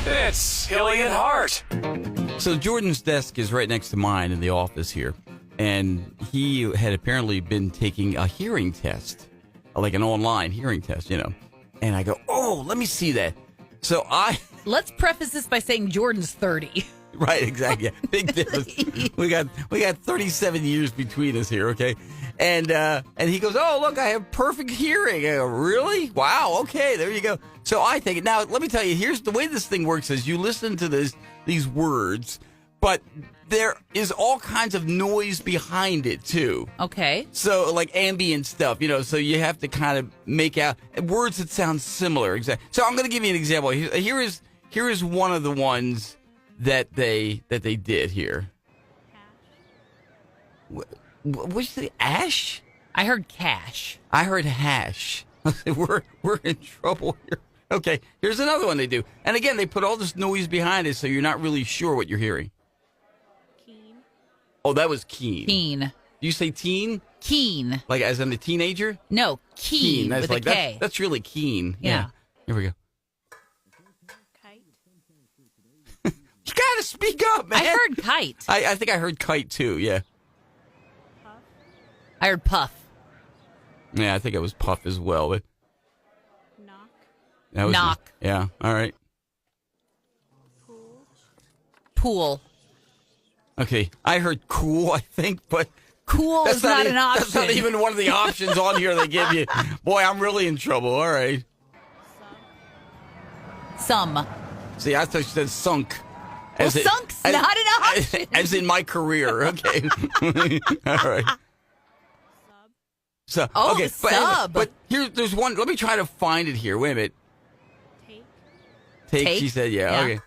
It's Hilley Hart. So Jordan's desk is right next to mine in the office here. And he had apparently been taking a hearing test, like an online hearing test, And I go, oh, let me see that. So Let's preface this by saying Jordan's 30. Right, exactly. Yeah. Big difference. We got 37 years between us here, okay? And he goes, oh, look, I have perfect hearing. I go, really? Wow, okay, there you go. So I take it. Now, let me tell you, here's the way this thing works is you listen to these words, but there is all kinds of noise behind it, too. Okay. So, like ambient stuff, so you have to kind of make out words that sound similar. Exactly. So I'm going to give you an example. Here is one of the ones that they did here. What's the ash? I heard cash. I heard hash. We're in trouble here. Okay, here's another one they do. And again, they put all this noise behind it, so you're not really sure what you're hearing. Keen. Oh, that was keen. Keen. Do you say teen? Keen. Like as in a teenager? No, keen That's with like a K. that's really keen. Yeah. Here we go. Kite. You gotta speak up, man. I heard kite. I think I heard kite too. Yeah. Puff. I heard puff. Yeah, I think it was puff as well. But Knock. that was Knock. Yeah. All right. Pool. Pool. Okay. I heard cool. I think, but Cool is not an option. That's not even one of the options on here they give you. Boy, I'm really in trouble. All right. Some. See, I thought you said sunk. Well, sunk's not an option. As in my career. Okay. All right. Sub. So, Oh, okay, sub. But there's one. Let me try to find it here. Wait a minute. Take. Take. She said, yeah. Okay.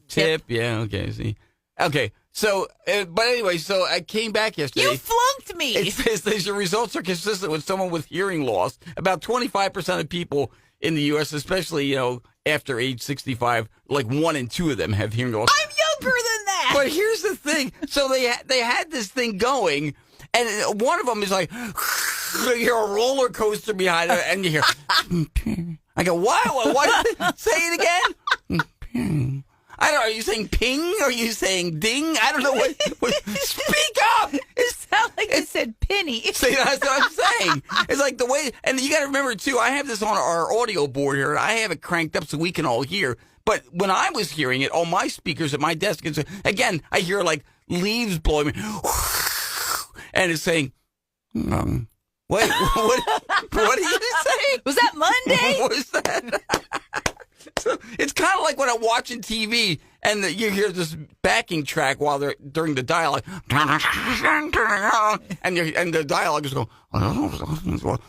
Tip. Yeah. Okay. See. Okay. So, but anyway, so I came back yesterday. You flunked me. It says the results are consistent with someone with hearing loss. About 25% of people in the U.S., especially after age 65, like 1 in 2 of them have hearing loss. I'm younger than that. But here's the thing. So they had this thing going, and one of them is like, you hear a roller coaster behind it, and you hear, I go, what? Say it again? I don't know. Are you saying ping? Are you saying ding? I don't know what speak up. It sounds like you said penny. See, that's what I'm saying. It's like the way, and you got to remember too, I have this on our audio board here. I have it cranked up so we can all hear. But when I was hearing it on my speakers at my desk, again, I hear like leaves blowing, and it's saying, wait, what did you say? Was that Monday? What was that? So it's kind of like when I'm watching TV and you hear this backing track while they're during the dialogue, and the dialogue is going,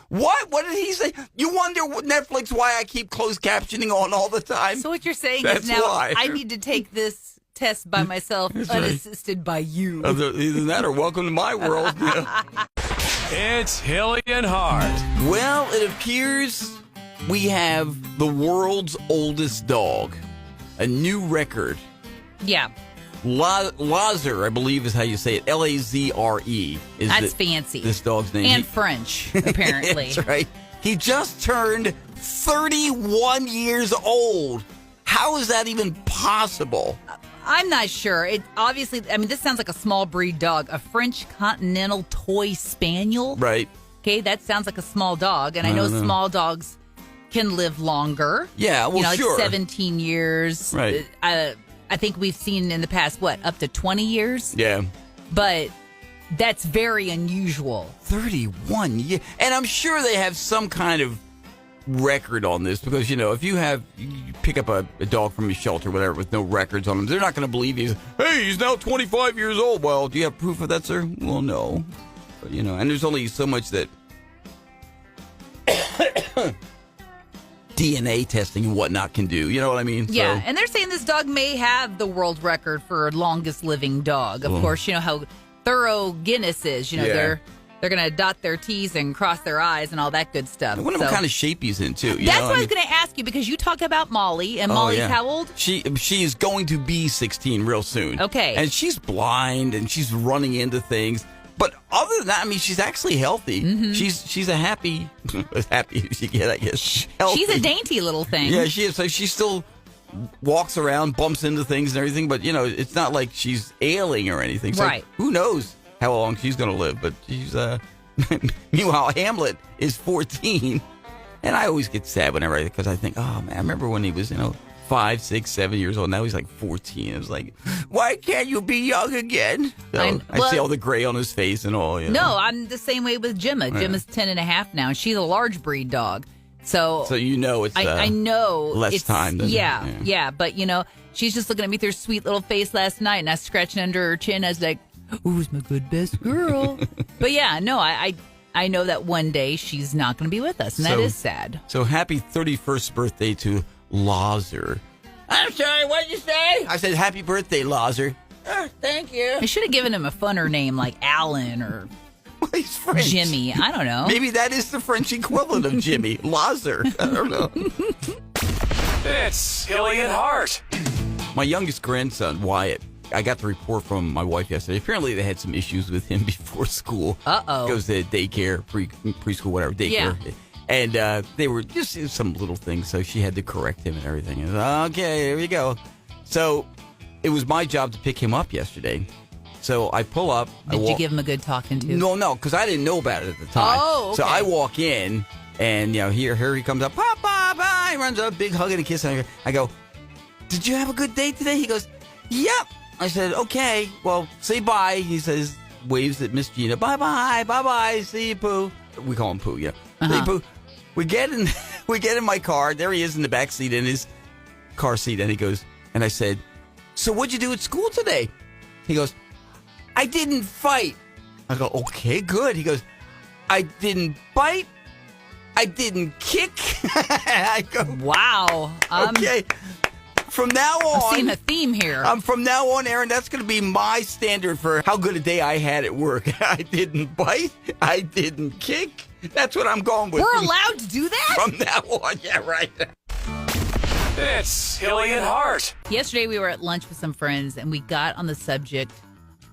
what did he say? You wonder, Netflix, why I keep closed captioning on all the time? So what you're saying That's is now why. I need to take this test by myself, That's right. unassisted by you. Either that or welcome to my world. It's Hilley and Hart. Well, it appears we have the world's oldest dog. A new record. Yeah. Lazare, I believe is how you say it. Lazre. That's fancy. This dog's name. And French, apparently. That's right. He just turned 31 years old. How is that even possible? I'm not sure. It obviously, this sounds like a small breed dog. A French Continental Toy Spaniel. Right. Okay, that sounds like a small dog. And I know small dogs can live longer. Yeah, well, like sure. 17 years. Right. I think we've seen in the past, up to 20 years? Yeah. But that's very unusual. 31 years. And I'm sure they have some kind of record on this because, if you pick up a dog from a shelter, whatever, with no records on him, they're not going to believe he's now 25 years old. Well, do you have proof of that, sir? Well, no. But, and there's only so much that DNA testing and whatnot can do. You know what I mean? Yeah, So, and they're saying this dog may have the world record for longest living dog. Of course, you know how thorough Guinness is. Yeah. They're going to dot their T's and cross their I's and all that good stuff. I wonder what kind of shape he's in, too. That's what I was going to ask you, because you talk about Molly, and Molly's how old? She is going to be 16 real soon. Okay. And she's blind, and she's running into things. But other than that, she's actually healthy. Mm-hmm. She's a happy, as happy as you get, I guess. Healthy. She's a dainty little thing. Yeah, she is. So she's still walks around, bumps into things and everything, but, it's not like she's ailing or anything. So Right. who knows how long she's going to live, but she's, meanwhile, Hamlet is 14, and I always get sad whenever because I think, oh, man, I remember when he was, 5, 6, 7 years old. Now he's like 14. I was like, why can't you be young again? So I see all the gray on his face and all. No, I'm the same way with Gemma. Yeah. Gemma's 10 and a half now, and she's a large breed dog. So it's I know less it's, time. Yeah. But, she's just looking at me with her sweet little face last night, and I was scratching under her chin. I was like, who's my good best girl? But, yeah, no, I know that one day she's not going to be with us, and that is sad. So happy 31st birthday to Lazar. I'm sorry, what did you say? I said happy birthday, Lazar. Oh, thank you. I should have given him a funner name like Alan or He's French. Jimmy. I don't know. Maybe that is the French equivalent of Jimmy. Lazar. I don't know. It's Hilley and Hart. My youngest grandson, Wyatt, I got the report from my wife yesterday. Apparently they had some issues with him before school. Uh-oh. Goes to daycare, preschool, whatever, daycare. Yeah. And they were just some little things, so she had to correct him and everything. And, okay, here we go. So it was my job to pick him up yesterday. So I pull up. Did you give him a good talking to? No, because I didn't know about it at the time. Oh, okay. So I walk in, and here he comes up. Papa, bye. He runs up, big hug and a kiss. And I go, did you have a good day today? He goes, yep. I said, okay, well, say bye. He says, waves at Miss Gina. Bye-bye, see you, Pooh. We call him Pooh, yeah. See you, Pooh. We get in my car. There he is in the back seat in his car seat. And he goes, and I said, so what'd you do at school today? He goes, I didn't fight. I go, okay, good. He goes, I didn't bite. I didn't kick. I go, wow. okay. From now on, I'm seeing a theme here. From now on, Aaron, that's going to be my standard for how good a day I had at work. I didn't bite. I didn't kick. That's what I'm going with. We're allowed to do that? From now on, yeah, right. It's Hilley and Hart. Yesterday we were at lunch with some friends, and we got on the subject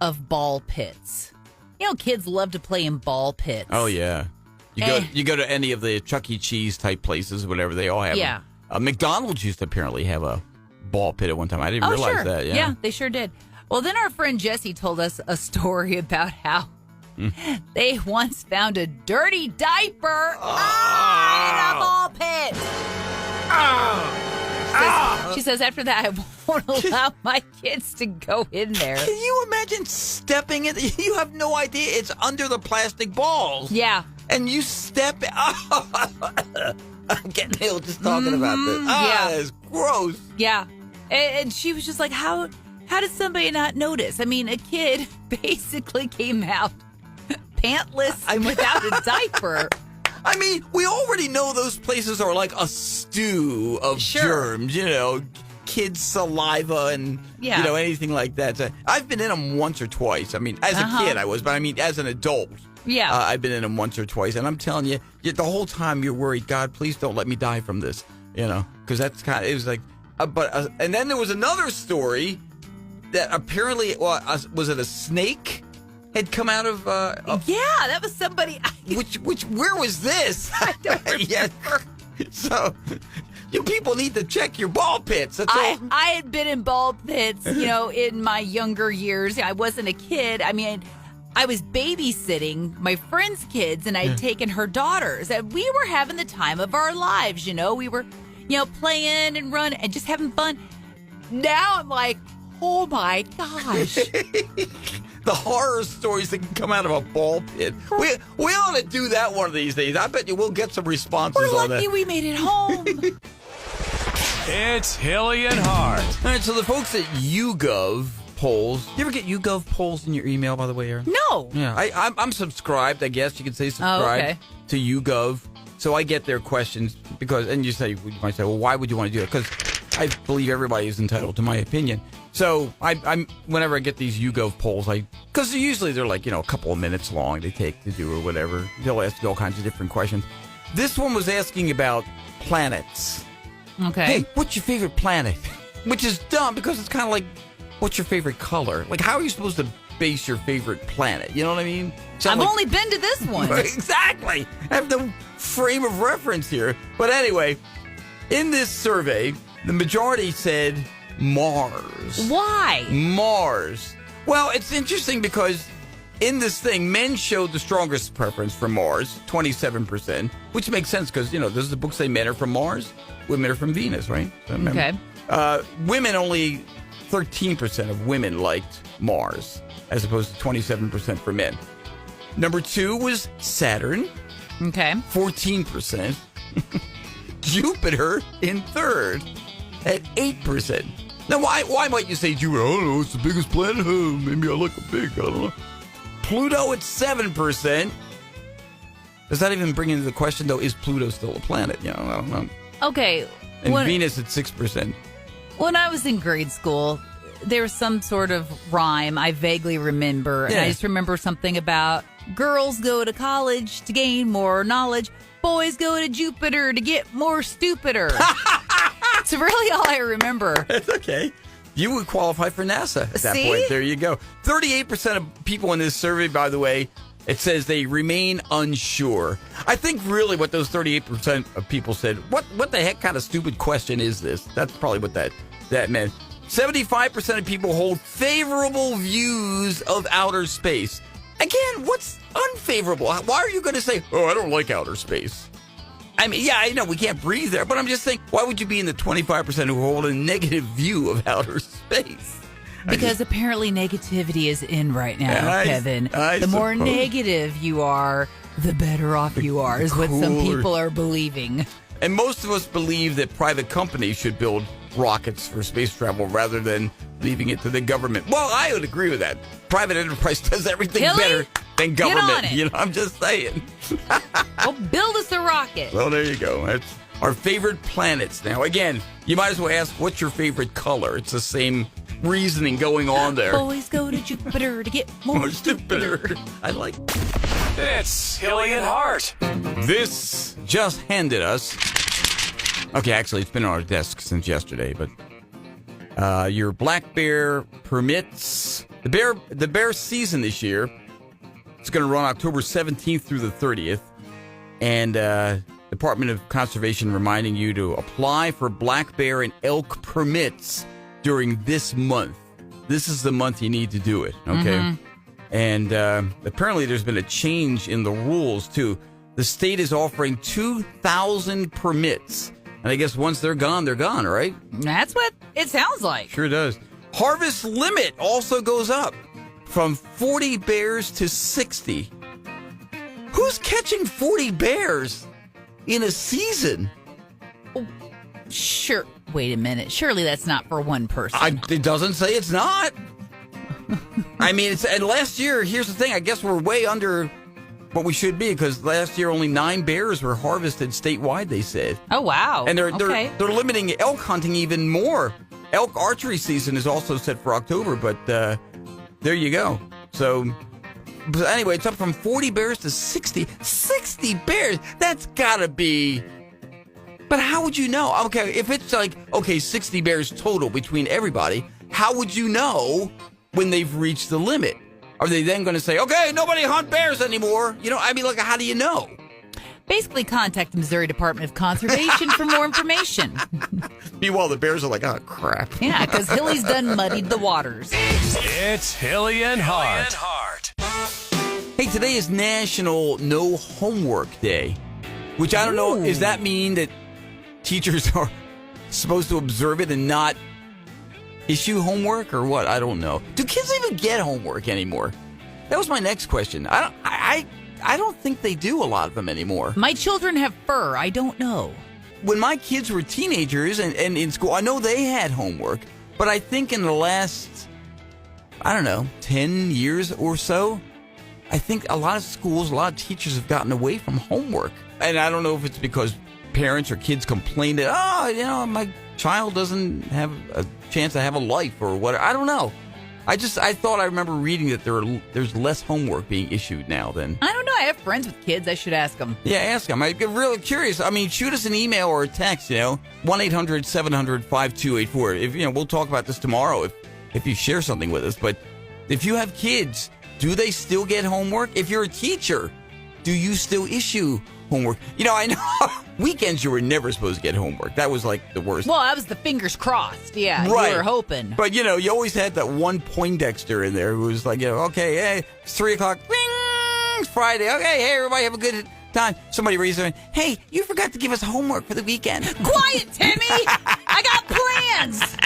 of ball pits. Kids love to play in ball pits. Oh, yeah. You go to any of the Chuck E. Cheese type places, whatever, they all have Yeah. them. McDonald's used to apparently have a ball pit at one time. I didn't realize sure. that. Yeah, they sure did. Well, then our friend Jesse told us a story about how they once found a dirty diaper in a ball pit. She says, after that, I won't allow my kids to go in there. Can you imagine stepping in? You have no idea. It's under the plastic balls. Yeah. And you step. I'm getting ill just talking about this. yeah. It's gross. Yeah. And she was just like, how did somebody not notice? I mean, a kid basically came out pantless and without a diaper. I mean, we already know those places are like a stew of germs, kids' saliva and, anything like that. So I've been in them once or twice. I mean, as a kid I was, but I mean, as an adult. Yeah. I've been in them once or twice. And I'm telling you, the whole time you're worried, God, please don't let me die from this, because that's it was like, and then there was another story that apparently, was it a snake? Had come out of yeah, that was somebody. Where was this? I don't remember. So you people need to check your ball pits. That's all. I had been in ball pits, in my younger years. I wasn't a kid. I mean, I was babysitting my friend's kids, and I'd taken her daughters, and we were having the time of our lives. We were, playing and running and just having fun. Now I'm like, oh my gosh. The horror stories that can come out of a ball pit. We ought to do that one of these days. I bet you we'll get some responses We're on that. lucky we made it home. It's Hilley and Hart. All right, so the folks at YouGov polls. You ever get YouGov polls in your email, by the way, Aaron? No. Yeah, I'm subscribed, I guess. You could say subscribe to YouGov. So I get their questions because, and you might say, well, why would you want to do it? Because I believe everybody is entitled to my opinion. So I'm whenever I get these YouGov polls, because usually they're like, a couple of minutes long they take to do or whatever. They'll ask you all kinds of different questions. This one was asking about planets. Okay. Hey, what's your favorite planet? Which is dumb because it's kind of like, what's your favorite color? Like, how are you supposed to base your favorite planet? You know what I mean? I've only been to this one. Exactly. I have no frame of reference here. But anyway, in this survey, The majority said Mars. Why? Mars. Well, it's interesting because in this thing, men showed the strongest preference for Mars, 27%, which makes sense because, does the book say men are from Mars? Women are from Venus, right? Okay. Women, only 13% of women liked Mars, as opposed to 27% for men. Number 2 was Saturn, Okay. 14%. Jupiter in third at 8%. Now, why might you say Jupiter? I don't know, it's the biggest planet. Maybe I like it big. I don't know. Pluto at 7%. Does that even bring into the question, though, is Pluto still a planet? I don't know. Okay. And Venus at 6%. When I was in grade school, there was some sort of rhyme I vaguely remember. And Yeah. I just remember something about girls go to college to gain more knowledge. Boys go to Jupiter to get more stupider. It's really all I remember. That's okay. You would qualify for NASA at that See? point. There you go. 38% of people in this survey, by the way, it says they remain unsure. I think really what those 38% of people said, what the heck kind of stupid question is this? That's probably what that meant. 75% of people hold favorable views of outer space. Again, what's unfavorable? Why are you going to say, I don't like outer space? I mean, yeah, I know we can't breathe there, but I'm just saying, why would you be in the 25% who hold a negative view of outer space? Because apparently negativity is in right now, Kevin. I the more suppose. negative you are, the better off you are, is what some cooler. people are believing. And most of us believe that private companies should build rockets for space travel rather than leaving it to the government. Well, I would agree with that. Private enterprise does everything Hilley, better than get government. on it. I'm just saying. Well, build us a rocket. Well, there you go. That's our favorite planets. Now, again, you might as well ask, what's your favorite color? It's the same reasoning going on there. Boys go to Jupiter to get more stupider. I like It's Hilley and Hart. this. Just handed us. Okay, actually, it's been on our desk since yesterday, but your black bear permits the bear season this year. It's going to run October 17th through the 30th, and Department of Conservation reminding you to apply for black bear and elk permits during this month. This is the month you need to do it. Okay, and apparently there's been a change in the rules too. The state is offering 2,000 permits. And I guess once they're gone, right? That's what it sounds like. Sure does. Harvest limit also goes up from 40 bears to 60. Who's catching 40 bears in a season? Sure. Wait a minute. Surely that's not for one person. It doesn't say it's not. I mean, and last year, here's the thing. I guess we're way under what we should be because last year only 9 bears were harvested statewide, they said. Oh, wow. And they're limiting elk hunting even more. Elk archery season is also set for October, but there you go. So, but anyway, it's up from 40 bears to 60. 60 bears? That's gotta be... But how would you know? Okay, if it's 60 bears total between everybody, how would you know when they've reached the limit? Are they then going to say, okay, nobody hunt bears anymore? How do you know? Basically, contact the Missouri Department of Conservation for more information. Meanwhile, the bears are like, oh, crap. Yeah, because Hilley's done muddied the waters. It's Hilley and Hart. Hey, today is National No Homework Day, which I don't know, does that mean that teachers are supposed to observe it and not issue homework or what? I don't know. Do kids even get homework anymore? That was my next question. I don't think they do a lot of them anymore. My children have fur. I don't know. When my kids were teenagers and in school, I know they had homework, but I think in the last, 10 years or so, I think a lot of schools, a lot of teachers have gotten away from homework. And I don't know if it's because parents or kids complain that, my child doesn't have a chance to have a life or whatever. I don't know. I thought I remember reading that there's less homework being issued now than... I don't know. I have friends with kids. I should ask them. Yeah, ask them. I get really curious. I mean, shoot us an email or a text, 1-800-700-5284. If, we'll talk about this tomorrow if you share something with us. But if you have kids, do they still get homework? If you're a teacher, do you still issue homework. You know, I know weekends you were never supposed to get homework. That was like the worst. Well, that was the fingers crossed. Yeah, Right. you were hoping. But, you know, you always had that one Poindexter in there who was like, you know, okay, hey, it's 3 o'clock. Bing, it's Friday. Okay, hey, everybody have a good time. Somebody raised their hand. Hey, you forgot to give us homework for the weekend. Quiet, Timmy! I got plans!